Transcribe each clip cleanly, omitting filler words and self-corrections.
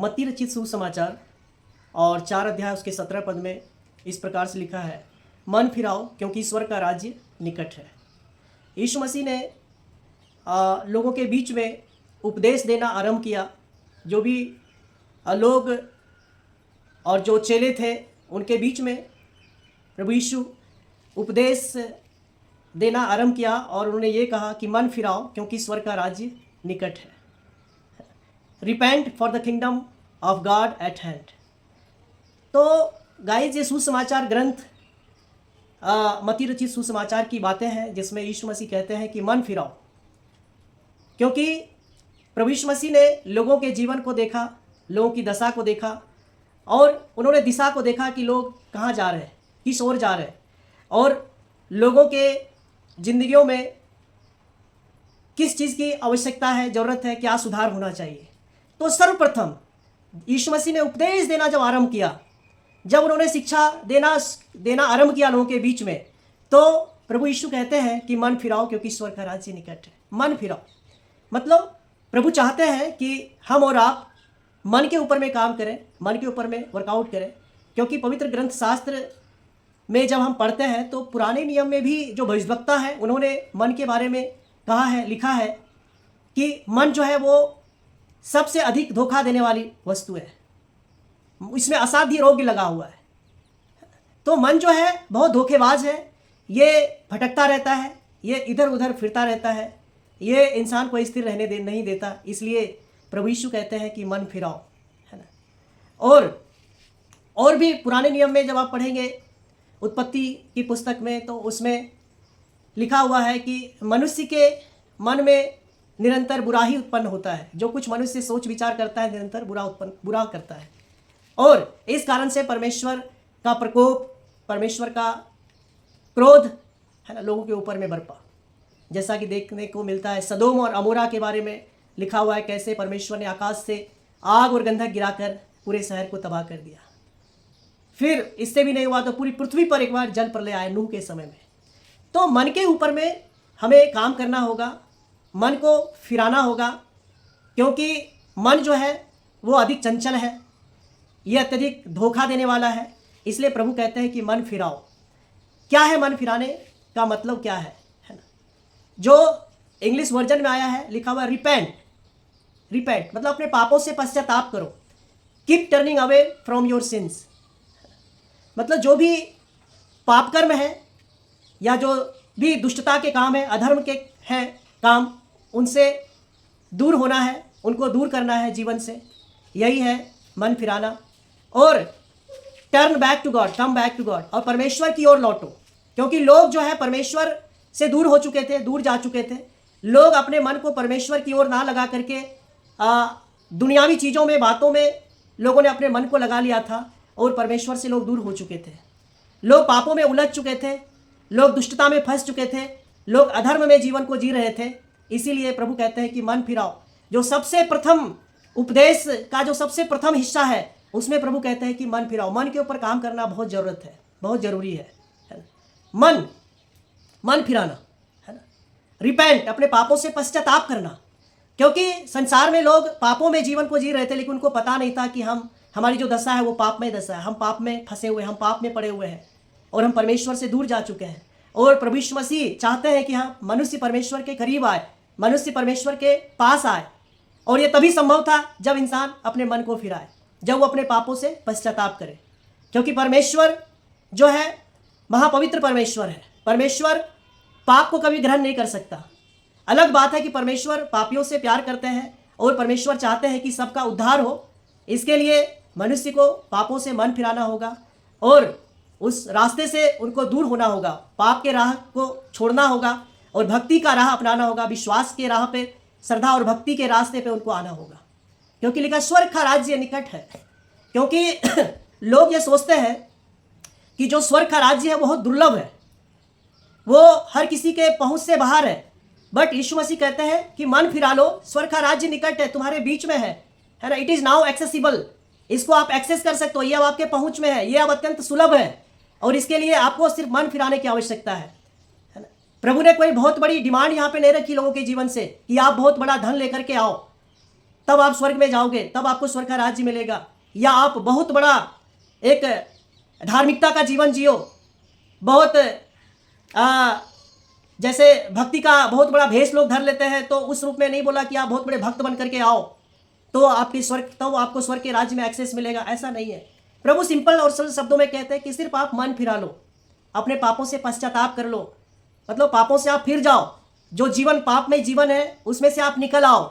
मत्ती रचित सुसमाचार और 4 अध्याय उसके 17 पद में इस प्रकार से लिखा है, मन फिराओ क्योंकि ईश्वर का राज्य निकट है। यीशु मसीह ने लोगों के बीच में उपदेश देना आरंभ किया। जो भी लोग और जो चेले थे उनके बीच में प्रभु यीशु उपदेश देना आरंभ किया और उन्होंने ये कहा कि मन फिराओ क्योंकि ईश्वर का राज्य निकट है। Repent for the kingdom of God eight hand. तो गाइस, ये सुसमाचार ग्रंथ मत्ती रचित सुसमाचार की बातें हैं जिसमें यीशु मसीह कहते हैं कि मन फिराओ, क्योंकि प्रभु यीशु मसीह ने लोगों के जीवन को देखा, लोगों की दशा को देखा और उन्होंने दिशा को देखा कि लोग कहाँ जा रहे हैं, किस ओर जा रहे हैं और लोगों के ज़िंदगियों में किस चीज़ की आवश्यकता है, ज़रूरत है, क्या सुधार होना चाहिए। तो सर्वप्रथम यीशु मसीह ने उपदेश देना जब आरंभ किया, जब उन्होंने शिक्षा देना आरंभ किया लोगों के बीच में, तो प्रभु यीशु कहते हैं कि मन फिराओ क्योंकि ईश्वर का राज्य निकट है। मन फिराओ मतलब प्रभु चाहते हैं कि हम और आप मन के ऊपर में काम करें, मन के ऊपर में वर्कआउट करें, क्योंकि पवित्र ग्रंथ शास्त्र में जब हम पढ़ते हैं तो पुराने नियम में भी जो भविष्यवक्ता है उन्होंने मन के बारे में कहा है, लिखा है कि मन जो है वो सबसे अधिक धोखा देने वाली वस्तु है, इसमें असाध्य रोग लगा हुआ है। तो मन जो है बहुत धोखेबाज है, ये भटकता रहता है, ये इधर उधर फिरता रहता है, ये इंसान को स्थिर रहने नहीं देता। इसलिए प्रभु यीशु कहते हैं कि मन फिराओ, है ना। और भी पुराने नियम में जब आप पढ़ेंगे उत्पत्ति की पुस्तक में तो उसमें लिखा हुआ है कि मनुष्य के मन में निरंतर बुरा ही उत्पन्न होता है। जो कुछ मनुष्य सोच विचार करता है निरंतर बुरा करता है और इस कारण से परमेश्वर का प्रकोप, परमेश्वर का क्रोध, है ना, लोगों के ऊपर में बरपा। जैसा कि देखने को मिलता है सदोम और अमोरा के बारे में लिखा हुआ है, कैसे परमेश्वर ने आकाश से आग और गंधक गिराकर पूरे शहर को तबाह कर दिया। फिर इससे भी नहीं हुआ तो पूरी पृथ्वी पर एक बार जल प्रलय आए नूह के समय में। तो मन के ऊपर में हमें काम करना होगा, मन को फिराना होगा, क्योंकि मन जो है वो अधिक चंचल है, ये अत्यधिक धोखा देने वाला है। इसलिए प्रभु कहते हैं कि मन फिराओ। क्या है मन फिराने का मतलब, क्या है ना। जो इंग्लिश वर्जन में आया है लिखा हुआ रिपेंट मतलब अपने पापों से पश्चाताप करो। Keep turning away from your sins, मतलब जो भी पाप कर्म है या जो भी दुष्टता के काम है, अधर्म के हैं काम, उनसे दूर होना है, उनको दूर करना है जीवन से। यही है मन फिराना। और turn back to God, come back to God, और परमेश्वर की ओर लौटो, क्योंकि लोग जो है परमेश्वर से दूर हो चुके थे, दूर जा चुके थे। लोग अपने मन को परमेश्वर की ओर ना लगा करके दुनियावी चीज़ों में, बातों में लोगों ने अपने मन को लगा लिया था और परमेश्वर से लोग दूर हो चुके थे। लोग पापों में उलझ चुके थे, लोग दुष्टता में फंस चुके थे, लोग अधर्म में जीवन को जी रहे थे। इसीलिए प्रभु कहते हैं कि मन फिराओ। जो सबसे प्रथम उपदेश का जो सबसे प्रथम हिस्सा है उसमें प्रभु कहते हैं कि मन फिराओ। मन के ऊपर काम करना बहुत ज़रूरत है, बहुत ज़रूरी है ना? मन फिराना, है ना। रिपेंट, अपने पापों से पश्चाताप करना, क्योंकि संसार में लोग पापों में जीवन को जी रहे थे लेकिन उनको पता नहीं था कि हमारी जो दशा है वो पापमय दशा है। हम पाप में फंसे हुए हैं, हम पाप में पड़े हुए हैं और हम परमेश्वर से दूर जा चुके हैं। और प्रभु यीशु मसीह चाहते हैं कि हाँ, मनुष्य परमेश्वर के करीब आए, मनुष्य परमेश्वर के पास आए। और ये तभी संभव था जब इंसान अपने मन को फिराए, जब वो अपने पापों से पश्चाताप करे, क्योंकि परमेश्वर जो है महापवित्र परमेश्वर है। परमेश्वर पाप को कभी ग्रहण नहीं कर सकता। अलग बात है कि परमेश्वर पापियों से प्यार करते हैं और परमेश्वर चाहते हैं कि सबका उद्धार हो। इसके लिए मनुष्य को पापों से मन फिराना होगा और उस रास्ते से उनको दूर होना होगा, पाप के राह को छोड़ना होगा और भक्ति का राह अपनाना होगा। विश्वास के राह पे, श्रद्धा और भक्ति के रास्ते पे उनको आना होगा, क्योंकि लिखा स्वर्ग का राज्य निकट है। क्योंकि लोग ये सोचते हैं कि जो स्वर्ग का राज्य है बहुत दुर्लभ है, वो हर किसी के पहुंच से बाहर है। बट यीशु मसीह कहते हैं कि मन फिरा लो, स्वर्ग का राज्य निकट है, तुम्हारे बीच में है ना। इट इज़ नाउ एक्सेसिबल, इसको आप एक्सेस कर सकते हो, ये अब आपके पहुंच में है, ये अब अत्यंत सुलभ है और इसके लिए आपको सिर्फ मन फिराने की आवश्यकता है ना। प्रभु ने कोई बहुत बड़ी डिमांड यहाँ पे नहीं रखी लोगों के जीवन से कि आप बहुत बड़ा धन लेकर के आओ, तब आप स्वर्ग में जाओगे, तब आपको स्वर्ग का राज्य मिलेगा। या आप बहुत बड़ा एक धार्मिकता का जीवन जियो, बहुत जैसे भक्ति का बहुत बड़ा भेष लोग धर लेते हैं, तो उस रूप में नहीं बोला कि आप बहुत बड़े भक्त बन करके आओ तो आपके स्वर्ग, तो आपको स्वर्ग के राज्य में एक्सेस मिलेगा, ऐसा नहीं है। प्रभु सिंपल और सरल शब्दों में कहते हैं कि सिर्फ आप मन फिरा लो, अपने पापों से पश्चाताप कर लो, मतलब पापों से आप फिर जाओ, जो जीवन पाप में जीवन है उसमें से आप निकल आओ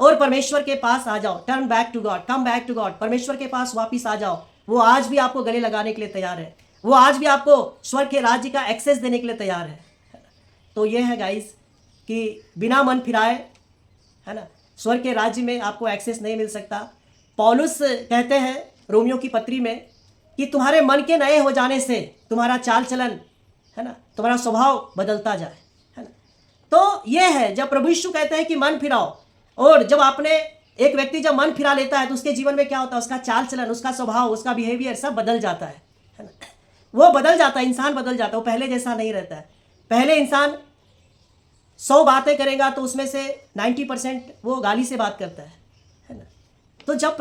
और परमेश्वर के पास आ जाओ। Turn back to God, come back to God, परमेश्वर के पास वापिस आ जाओ। वो आज भी आपको गले लगाने के लिए तैयार है, वो आज भी आपको स्वर्ग के राज्य का एक्सेस देने के लिए तैयार है। तो ये है गाइस कि बिना मन फिराए, है ना, स्वर्ग के राज्य में आपको एक्सेस नहीं मिल सकता। पौलुस कहते हैं रोमियो की पत्री में कि तुम्हारे मन के नए हो जाने से तुम्हारा चाल चलन, है ना, तुम्हारा स्वभाव बदलता जाए, है ना। तो ये है जब प्रभु यीशु कहते हैं कि मन फिराओ, और जब आपने एक व्यक्ति जब मन फिरा लेता है तो उसके जीवन में क्या होता है, उसका चाल चलन, उसका स्वभाव, उसका बिहेवियर सब बदल जाता है ना। वो बदल जाता है, इंसान बदल जाता है, वो पहले जैसा नहीं रहता है। पहले इंसान 100 बातें करेगा तो उसमें से 90% वो गाली से बात करता है ना। तो जब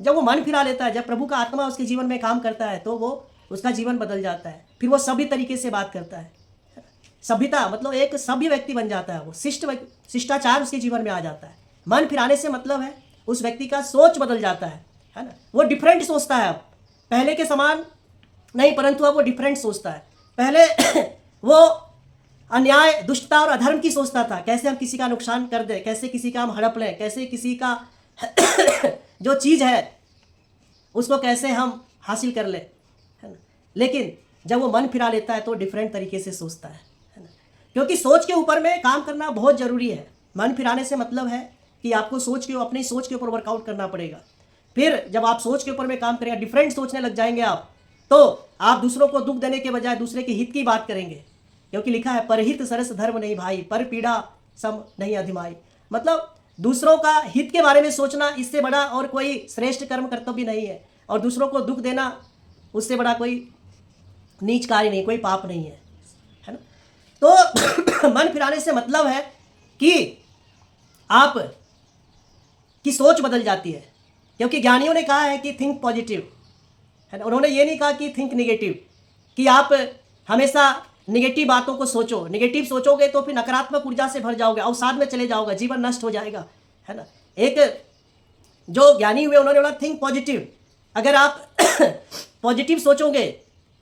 वो मन फिरा लेता है, जब प्रभु का आत्मा उसके जीवन में काम करता है तो वो उसका जीवन बदल जाता है। फिर वो सभ्य तरीके से बात करता है, सभ्यता मतलब एक सभ्य व्यक्ति बन जाता है, वो शिष्टाचार उसके जीवन में आ जाता है। मन फिराने से मतलब है उस व्यक्ति का सोच बदल जाता है ना। वो डिफरेंट सोचता है, अब पहले के समान नहीं, परंतु अब वो डिफरेंट सोचता है। पहले वो अन्याय, दुष्टता और अधर्म की सोचता था, कैसे हम किसी का नुकसान कर दें, कैसे किसी का हम हड़प लें, कैसे किसी का जो चीज़ है उसको कैसे हम हासिल कर लें, है ना। लेकिन जब वो मन फिरा लेता है तो डिफरेंट तरीके से सोचता है ना। क्योंकि सोच के ऊपर में काम करना बहुत ज़रूरी है। मन फिराने से मतलब है कि आपको अपनी सोच के ऊपर वर्कआउट करना पड़ेगा। फिर जब आप सोच के ऊपर में काम करेंगे, डिफरेंट सोचने लग जाएंगे आप, तो आप दूसरों को दुख देने के बजाय दूसरे के हित की बात करेंगे। क्योंकि लिखा है परहित सरस धर्म नहीं भाई, पर पीड़ा सम नहीं अधिमाई। मतलब दूसरों का हित के बारे में सोचना, इससे बड़ा और कोई श्रेष्ठ कर्म कर्तव्य नहीं है। और दूसरों को दुख देना, उससे बड़ा कोई नीच कार्य नहीं, कोई पाप नहीं है ना। तो मन फिराने से मतलब है कि आप की सोच बदल जाती है। क्योंकि ज्ञानियों ने कहा है कि थिंक पॉजिटिव, है ना। उन्होंने ये नहीं कहा कि थिंक नेगेटिव, कि आप हमेशा नेगेटिव बातों को सोचो। नेगेटिव सोचोगे तो फिर नकारात्मक ऊर्जा से भर जाओगे, अवसाद में चले जाओगे, जीवन नष्ट हो जाएगा, है ना। एक जो ज्ञानी हुए उन्होंने बोला थिंक पॉजिटिव। अगर आप पॉजिटिव सोचोगे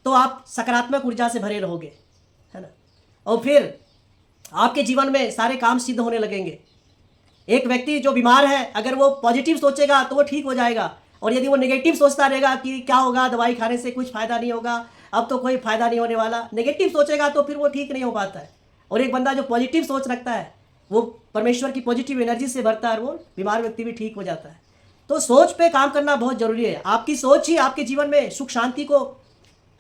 तो आप सकारात्मक ऊर्जा से भरे रहोगे, है ना, और फिर आपके जीवन में सारे काम सिद्ध होने लगेंगे। एक व्यक्ति जो बीमार है, अगर वो पॉजिटिव सोचेगा तो वो ठीक हो जाएगा, और यदि वो नेगेटिव सोचता रहेगा कि क्या होगा, दवाई खाने से कुछ फ़ायदा नहीं होगा, अब तो कोई फ़ायदा नहीं होने वाला, नेगेटिव सोचेगा तो फिर वो ठीक नहीं हो पाता है। और एक बंदा जो पॉजिटिव सोच रखता है, वो परमेश्वर की पॉजिटिव एनर्जी से भरता है, और वो बीमार व्यक्ति भी ठीक हो जाता है। तो सोच पे काम करना बहुत ज़रूरी है। आपकी सोच ही आपके जीवन में सुख शांति को,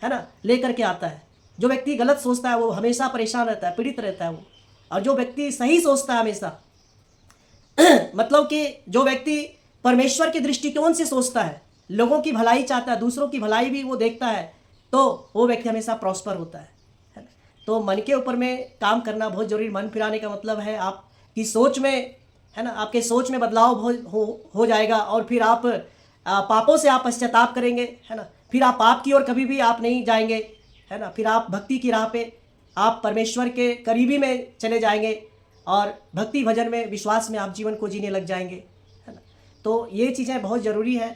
है ना, लेकर के आता है। जो व्यक्ति गलत सोचता है वो हमेशा परेशान रहता है, पीड़ित रहता है वो। और जो व्यक्ति सही सोचता है हमेशा मतलब कि जो व्यक्ति परमेश्वर के दृष्टिकोण से सोचता है, लोगों की भलाई चाहता है, दूसरों की भलाई भी वो देखता है, तो वो व्यक्ति हमेशा प्रॉस्पर होता है ना। तो मन के ऊपर में काम करना बहुत जरूरी। मन फिराने का मतलब है आपकी सोच में, है ना, आपके सोच में बदलाव हो जाएगा, और फिर आप पापों से आप पश्चाताप करेंगे, है ना। फिर आप पाप की ओर कभी भी आप नहीं जाएंगे, है ना। फिर आप भक्ति की राह पे, आप परमेश्वर के करीबी में चले जाएंगे, और भक्ति भजन में, विश्वास में आप जीवन को जीने लग जाएंगे, है ना। तो ये चीज़ें बहुत ज़रूरी है।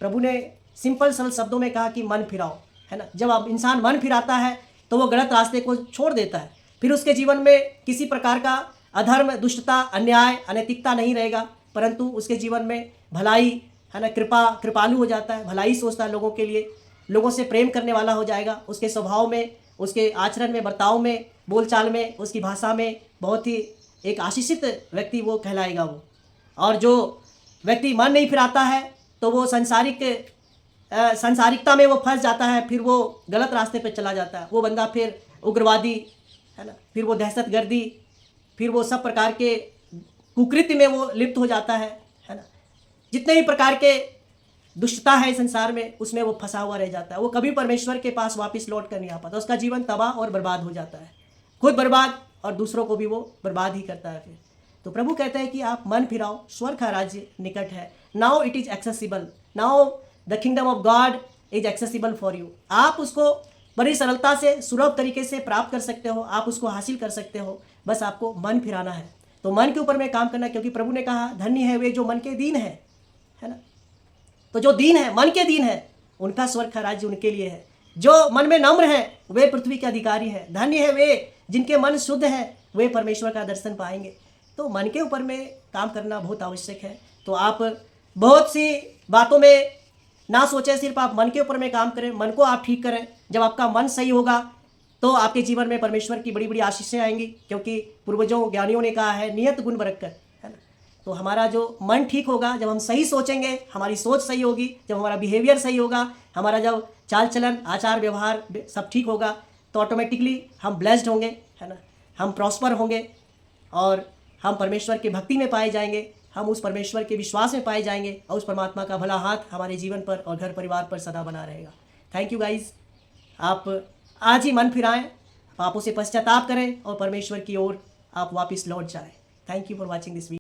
प्रभु ने सिंपल सरल शब्दों में कहा कि मन फिराओ, है ना। जब आप इंसान मन फिराता है तो वो गलत रास्ते को छोड़ देता है, फिर उसके जीवन में किसी प्रकार का अधर्म, दुष्टता, अन्याय, अनैतिकता नहीं रहेगा, परंतु उसके जीवन में भलाई, है ना, कृपालु हो जाता है, भलाई सोचता है लोगों के लिए, लोगों से प्रेम करने वाला हो जाएगा। उसके स्वभाव में, उसके आचरण में, बर्ताव में, बोलचाल में, उसकी भाषा में बहुत ही एक आशीषित व्यक्ति वो कहलाएगा वो। और जो व्यक्ति मन नहीं फिराता है तो वो सांसारिकता में वो फंस जाता है, फिर वो गलत रास्ते पे चला जाता है। वो बंदा फिर उग्रवादी, है ना, फिर वो दहशतगर्दी, फिर वो सब प्रकार के कुकृत्य में वो लिप्त हो जाता है ना। जितने भी प्रकार के दुष्टता है संसार में, उसमें वो फंसा हुआ रह जाता है। वो कभी परमेश्वर के पास वापस लौट कर नहीं आ पाता। उसका जीवन तबाह और बर्बाद हो जाता है, खुद बर्बाद और दूसरों को भी वो बर्बाद ही करता है फिर। तो प्रभु कहते हैं कि आप मन फिराओ, स्वर्ग का राज्य निकट है। Now it is accessible, now the kingdom of God is accessible for you. आप उसको बड़ी सरलता से सुलभ तरीके से प्राप्त कर सकते हो, आप उसको हासिल कर सकते हो, बस आपको मन फिराना है। तो मन के ऊपर में काम करना, क्योंकि प्रभु ने कहा धन्य है वे जो मन के दीन है ना। तो जो दीन है, मन के दीन है, उनका स्वर्ग का राज्य उनके लिए है। जो मन में नम्र है वे पृथ्वी के अधिकारी हैं। धन्य है वे जिनके मन शुद्ध है, वे परमेश्वर का दर्शन पाएंगे। तो मन के ऊपर में काम करना बहुत आवश्यक है। तो आप बहुत सी बातों में ना सोचें, सिर्फ आप मन के ऊपर में काम करें, मन को आप ठीक करें। जब आपका मन सही होगा तो आपके जीवन में परमेश्वर की बड़ी बड़ी आशीषें आएंगी, क्योंकि पूर्वजों ज्ञानियों ने कहा है नियत गुण बरकत, है ना। तो हमारा जो मन ठीक होगा, जब हम सही सोचेंगे, हमारी सोच सही होगी, जब हमारा बिहेवियर सही होगा, हमारा जब चाल चलन आचार व्यवहार सब ठीक होगा, तो ऑटोमेटिकली हम ब्लेस्ड होंगे, है ना। हम प्रॉस्पर होंगे और हम परमेश्वर की भक्ति में पाए जाएंगे, हम उस परमेश्वर के विश्वास में पाए जाएंगे, और उस परमात्मा का भला हाथ हमारे जीवन पर और घर परिवार पर सदा बना रहेगा। Thank you guys. आप आज ही मन फिराएं, पापों से पश्चाताप करें और परमेश्वर की ओर आप वापस लौट जाएं। Thank you for watching this video.